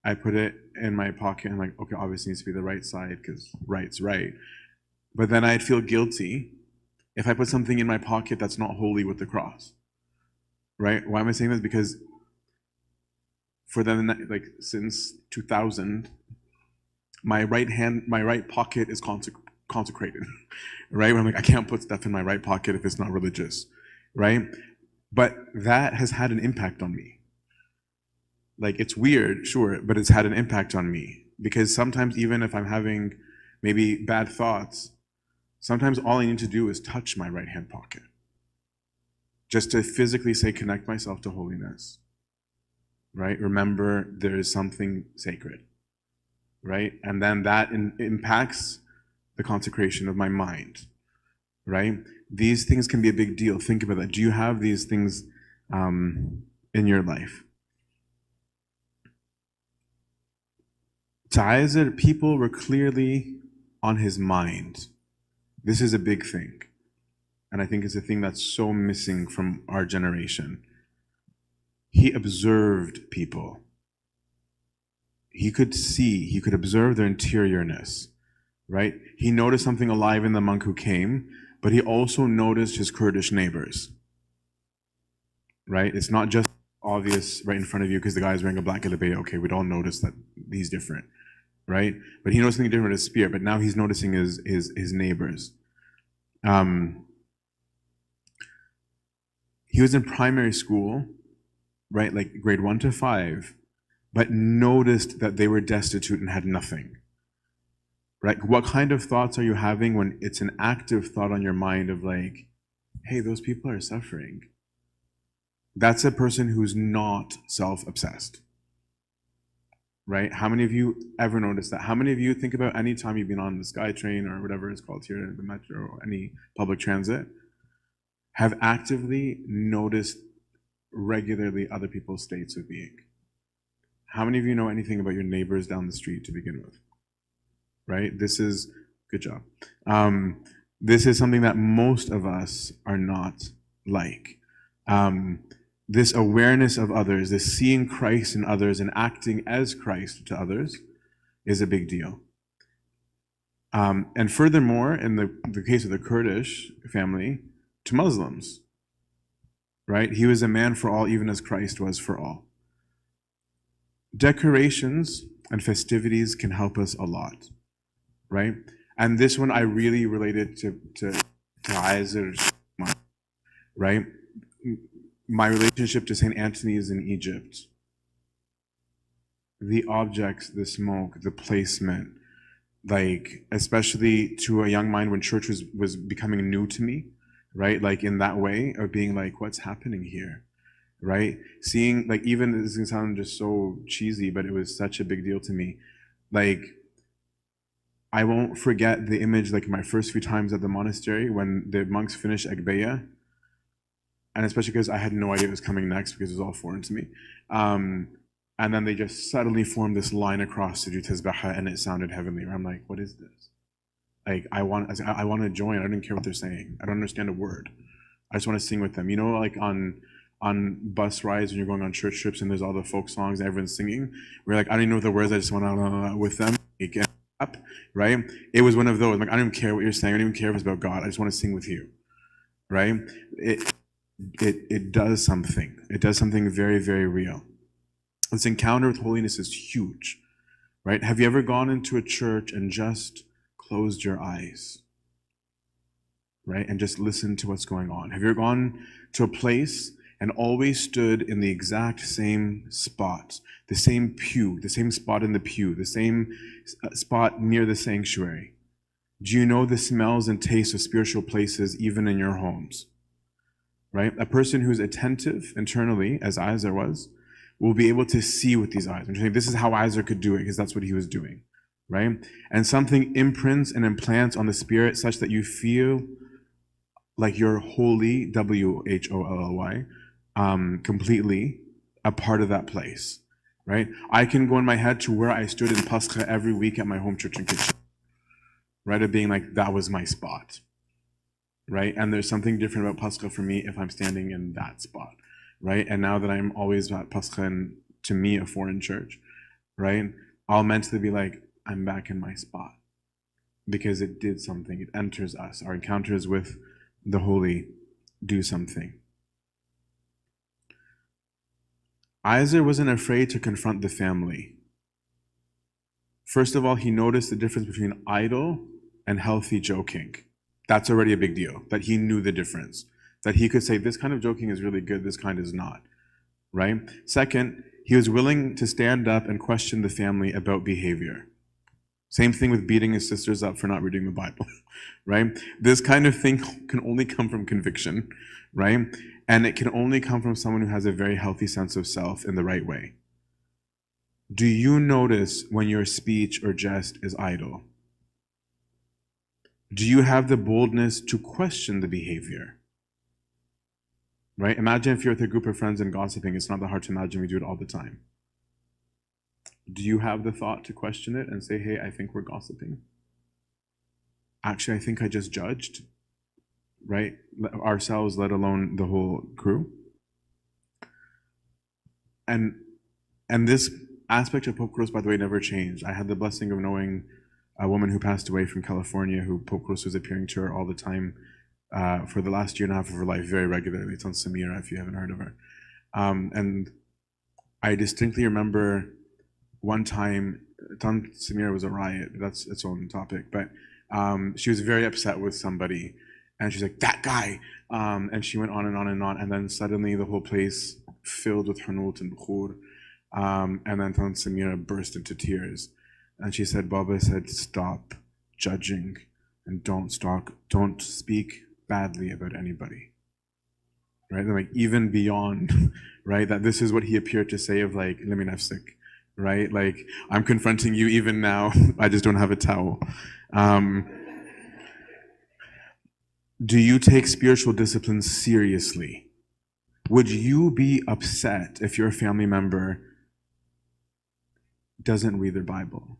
I put it in my pocket. I'm like, okay, obviously it needs to be the right side because right's right. But then I'd feel guilty if I put something in my pocket that's not holy with the cross, right? Why am I saying this? Because for them, like, since 2000, my right pocket is consecrated, right? When I'm like, I can't put stuff in my right pocket if it's not religious, right? But that has had an impact on me. Like, it's weird, sure, but it's had an impact on me. Because sometimes, even if I'm having maybe bad thoughts, sometimes all I need to do is touch my right hand pocket. Just to physically say, connect myself to holiness. Right? Remember, there is something sacred. Right? And then that impacts the consecration of my mind. Right? These things can be a big deal. Think about that. Do you have these things in your life? Ta'azir, people were clearly on his mind. This is a big thing. And I think it's a thing that's so missing from our generation. He observed people. He could see, he could observe their interiorness, right? He noticed something alive in the monk who came, but he also noticed his Kurdish neighbors, right? It's not just obvious right in front of you because the guy's wearing a black galabeya. Okay, we'd all notice that he's different, right? But he noticed something different with his spirit, but now he's noticing his neighbors. He was in primary school, right, like grade 1 to 5, but noticed that they were destitute and had nothing. Right? What kind of thoughts are you having when it's an active thought on your mind of like, hey, those people are suffering? That's a person who's not self-obsessed. Right? How many of you ever noticed that? How many of you think about any time you've been on the SkyTrain or whatever it's called here, the metro, or any public transit, have actively noticed regularly other people's states of being? How many of you know anything about your neighbors down the street to begin with? right? This is, good job. This is something that most of us are not like. This awareness of others, this seeing Christ in others and acting as Christ to others is a big deal. And furthermore, in the case of the Kurdish family, to Muslims, right? He was a man for all, even as Christ was for all. Decorations and festivities can help us a lot, right? And this one I really related to Isaac, right? My relationship to St. Antony's in Egypt. The objects, the smoke, the placement, like especially to a young mind when church was becoming new to me, right? Like in that way of being like, what's happening here, right? Seeing, like, even this can sound just so cheesy, but it was such a big deal to me. Like, I won't forget the image, like my first few times at the monastery when the monks finished Agbeya, and especially because I had no idea it was coming next because it was all foreign to me. And then they just suddenly formed this line across to do Tazbaha, and it sounded heavenly. I'm like, what is this? Like, I want to join. I don't care what they're saying. I don't understand a word. I just want to sing with them. You know, like on bus rides when you're going on church trips and there's all the folk songs and everyone's singing. We're like, I don't even know the words. I just want to with them. Get up, right? It was one of those. Like, I don't even care what you're saying. I don't even care if it's about God. I just want to sing with you, right? It does something. It does something very, very real. This encounter with holiness is huge, right? Have you ever gone into a church and just closed your eyes, right? And just listened to what's going on? Have you ever gone to a place and always stood in the exact same spot, the same pew, the same spot in the pew, the same spot near the sanctuary? Do you know the smells and tastes of spiritual places even in your homes, right? A person who's attentive internally, as Isaac was, will be able to see with these eyes. I'm saying this is how Isaac could do it, because that's what he was doing, right? And something imprints and implants on the spirit such that you feel like you're wholly, W-H-O-L-L-Y, completely a part of that place, right? I can go in my head to where I stood in Pascha every week at my home church in Kitchen, right? Of being like, that was my spot, right? And there's something different about Pascha for me if I'm standing in that spot, right? And now that I'm always at Pascha and to me a foreign church, right? I'll mentally be like, I'm back in my spot because it did something. It enters us. Our encounters with the holy do something. Isaac wasn't afraid to confront the family. First of all, he noticed the difference between idle and healthy joking. That's already a big deal, that he knew the difference. That he could say, this kind of joking is really good, this kind is not, right? Second, he was willing to stand up and question the family about behavior. Same thing with beating his sisters up for not reading the Bible, right? This kind of thing can only come from conviction, right? And it can only come from someone who has a very healthy sense of self in the right way. Do you notice when your speech or jest is idle? Do you have the boldness to question the behavior? Right? Imagine if you're with a group of friends and gossiping. It's not that hard to imagine. We do it all the time. Do you have the thought to question it and say, hey, I think we're gossiping? Actually, I think I just judged, right? Ourselves, let alone the whole crew. And this aspect of Pope Cruz, by the way, never changed. I had the blessing of knowing a woman who passed away from California who Pope Cruz was appearing to her all the time for the last year and a half of her life, very regularly. It's on Samira, if you haven't heard of her. And I distinctly remember one time, Tan Samira was a riot, that's its own topic, but she was very upset with somebody, and she's like, that guy, and she went on and on and on, and then suddenly the whole place filled with Hanut and Bukhur, and then Tan Samira burst into tears, and she said, Baba said, stop judging, and don't speak badly about anybody, right? And like, even beyond, right, that this is what he appeared to say of like, let me nafsik, right? Like, I'm confronting you even now, I just don't have a towel. Do you take spiritual discipline seriously? Would you be upset if your family member doesn't read their Bible?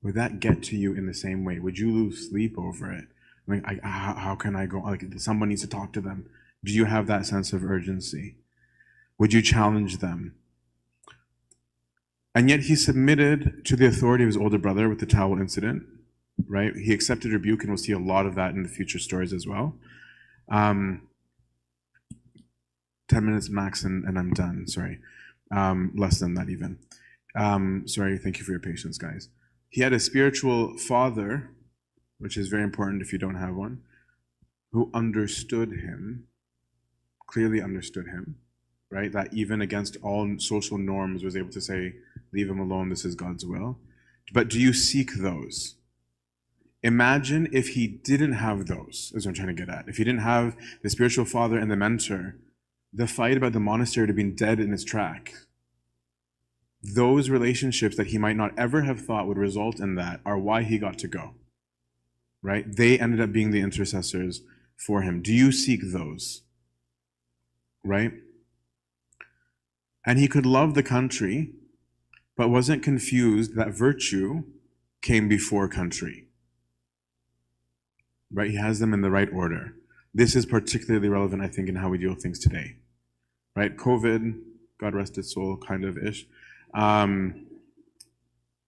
Would that get to you in the same way? Would you lose sleep over it? Like, how can I go? Like, someone needs to talk to them. Do you have that sense of urgency? Would you challenge them? And yet he submitted to the authority of his older brother with the towel incident, right? He accepted rebuke, and we'll see a lot of that in the future stories as well. 10 minutes max, and I'm done. Sorry. Less than that even. Sorry, thank you for your patience, guys. He had a spiritual father, which is very important if you don't have one, who understood him, clearly understood him, right? That even against all social norms was able to say, leave him alone, this is God's will. But do you seek those? Imagine if he didn't have those, is what I'm trying to get at. If he didn't have the spiritual father and the mentor, the fight about the monastery would have been dead in its track. Those relationships that he might not ever have thought would result in that are why he got to go, right? They ended up being the intercessors for him. Do you seek those, right? And he could love the country, but wasn't confused that virtue came before country, right? He has them in the right order. This is particularly relevant, I think, in how we deal with things today, right? COVID, God rest its soul, kind of ish,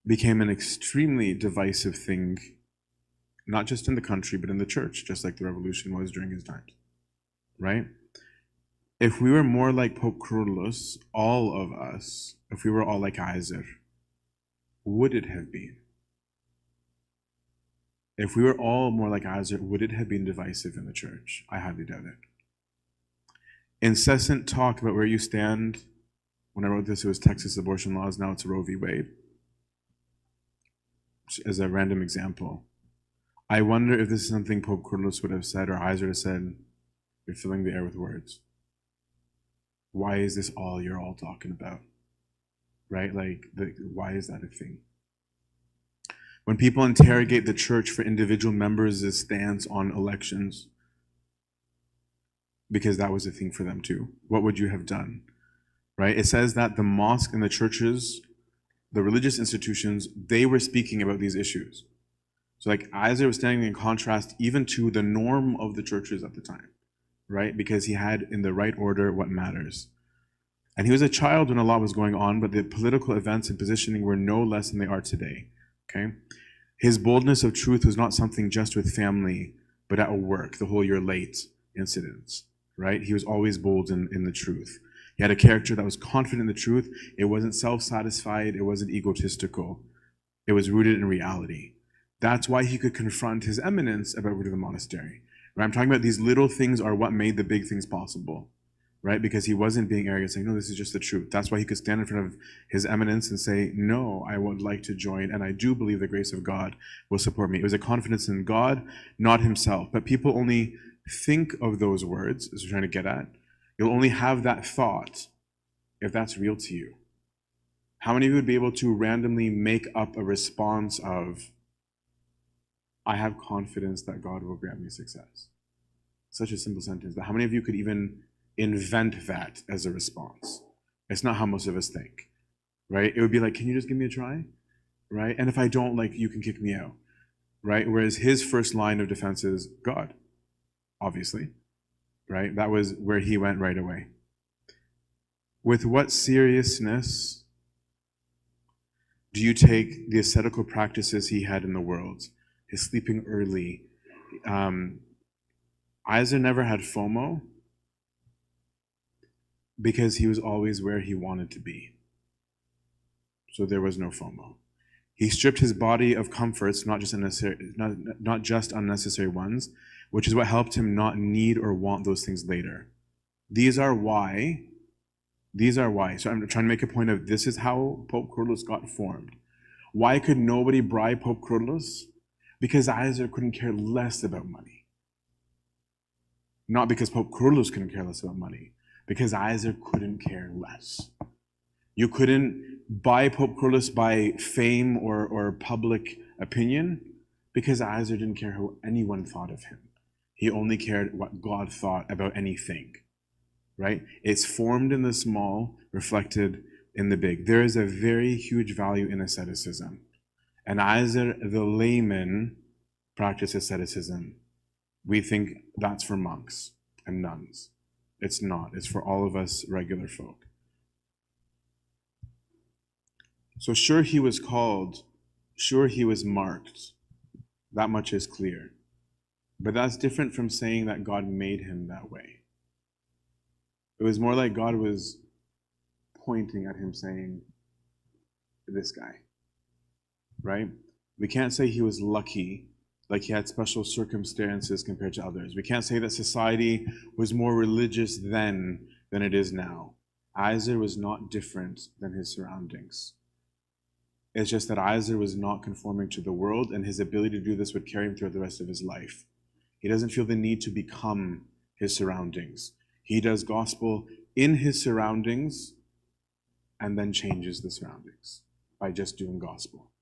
became an extremely divisive thing, not just in the country, but in the church, just like the revolution was during his times, right? If we were more like Pope Kyrillos, all of us, if we were all like Isaac, would it have been? If we were all more like Isaac, would it have been divisive in the church? I highly doubt it. Incessant talk about where you stand. When I wrote this, it was Texas abortion laws. Now it's Roe v. Wade. As a random example. I wonder if this is something Pope Kyrillos would have said, or Isaac would have said, you're filling the air with words. Why is this all you're all talking about? Right? Like, why is that a thing? When people interrogate the church for individual members' stance on elections, because that was a thing for them too, what would you have done? Right? It says that the mosque and the churches, the religious institutions, they were speaking about these issues. So like Isaac was standing in contrast even to the norm of the churches at the time, right? Because he had in the right order what matters. And he was a child when a lot was going on, but the political events and positioning were no less than they are today, okay? His boldness of truth was not something just with family, but at work, the whole "you're late" incidents, right? He was always bold in the truth. He had a character that was confident in the truth. It wasn't self-satisfied. It wasn't egotistical. It was rooted in reality. That's why he could confront his eminence about rid of the monastery. Right? I'm talking about these little things are what made the big things possible, right? Because he wasn't being arrogant, saying, no, this is just the truth. That's why he could stand in front of his eminence and say, no, I would like to join, and I do believe the grace of God will support me. It was a confidence in God, not himself. But people only think of those words, as we're trying to get at. You'll only have that thought if that's real to you. How many of you would be able to randomly make up a response of, I have confidence that God will grant me success? Such a simple sentence, but how many of you could even invent that as a response? It's not how most of us think, right? It would be like, can you just give me a try, right? And if I don't, like, you can kick me out, right? Whereas his first line of defense is God, obviously, right? That was where he went right away. With what seriousness do you take the ascetical practices he had in the world? His sleeping early. Isaac never had FOMO because he was always where he wanted to be. So there was no FOMO. He stripped his body of comforts, not just unnecessary ones, which is what helped him not need or want those things later. These are why. So I'm trying to make a point of this is how Pope Kyrillos got formed. Why could nobody bribe Pope Kyrillos? Because Isaac couldn't care less about money. Not because Pope Kyrillos couldn't care less about money, because Isaac couldn't care less. You couldn't buy Pope Kyrillos by fame or public opinion, because Isaac didn't care how anyone thought of him. He only cared what God thought about anything, right? It's formed in the small, reflected in the big. There is a very huge value in asceticism. And Isaac, the layman, practiced asceticism. We think that's for monks and nuns. It's not. It's for all of us regular folk. So sure, he was called. Sure, he was marked. That much is clear. But that's different from saying that God made him that way. It was more like God was pointing at him saying, this guy, right? We can't say he was lucky, like he had special circumstances compared to others. We can't say that society was more religious then than it is now. Isaac was not different than his surroundings. It's just that Isaac was not conforming to the world, and his ability to do this would carry him throughout the rest of his life. He doesn't feel the need to become his surroundings. He does gospel in his surroundings and then changes the surroundings by just doing gospel.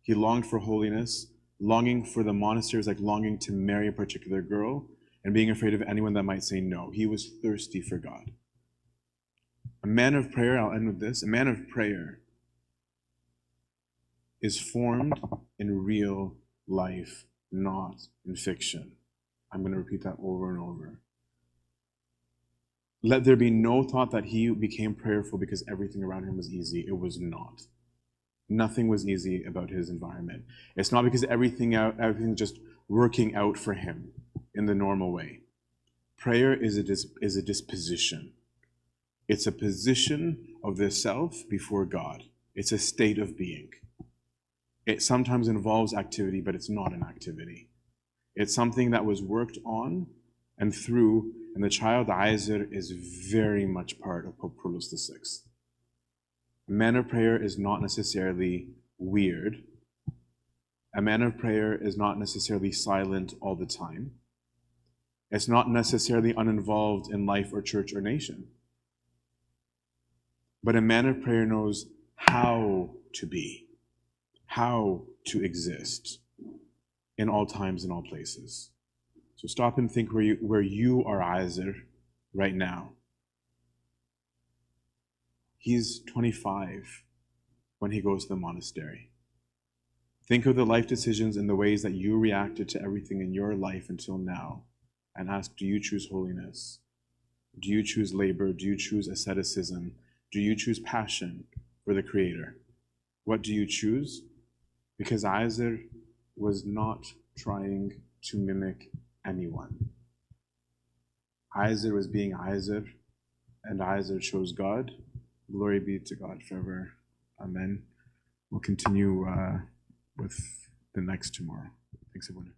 He longed for holiness. Longing for the monastery is like longing to marry a particular girl and being afraid of anyone that might say no. He was thirsty for God. A man of prayer, I'll end with this, a man of prayer is formed in real life, not in fiction. I'm going to repeat that over and over. Let there be no thought that he became prayerful because everything around him was easy. It was not. Nothing was easy about his environment. It's not because everything just working out for him in the normal way. Prayer is a disposition. It's a position of the self before God. It's a state of being. It sometimes involves activity, but it's not an activity. It's something that was worked on and through, and the child Isaac is very much part of Pope Kyrillos VI. A man of prayer is not necessarily weird. A man of prayer is not necessarily silent all the time. It's not necessarily uninvolved in life or church or nation. But a man of prayer knows how to be, how to exist in all times and all places. So stop and think where you are, Isaac, right now. He's 25 when he goes to the monastery. Think of the life decisions and the ways that you reacted to everything in your life until now, and ask, do you choose holiness? Do you choose labor? Do you choose asceticism? Do you choose passion for the Creator? What do you choose? Because Isaac was not trying to mimic anyone. Isaac was being Isaac, and Isaac chose God. Glory be to God forever. Amen. We'll continue with the next tomorrow. Thanks, everyone.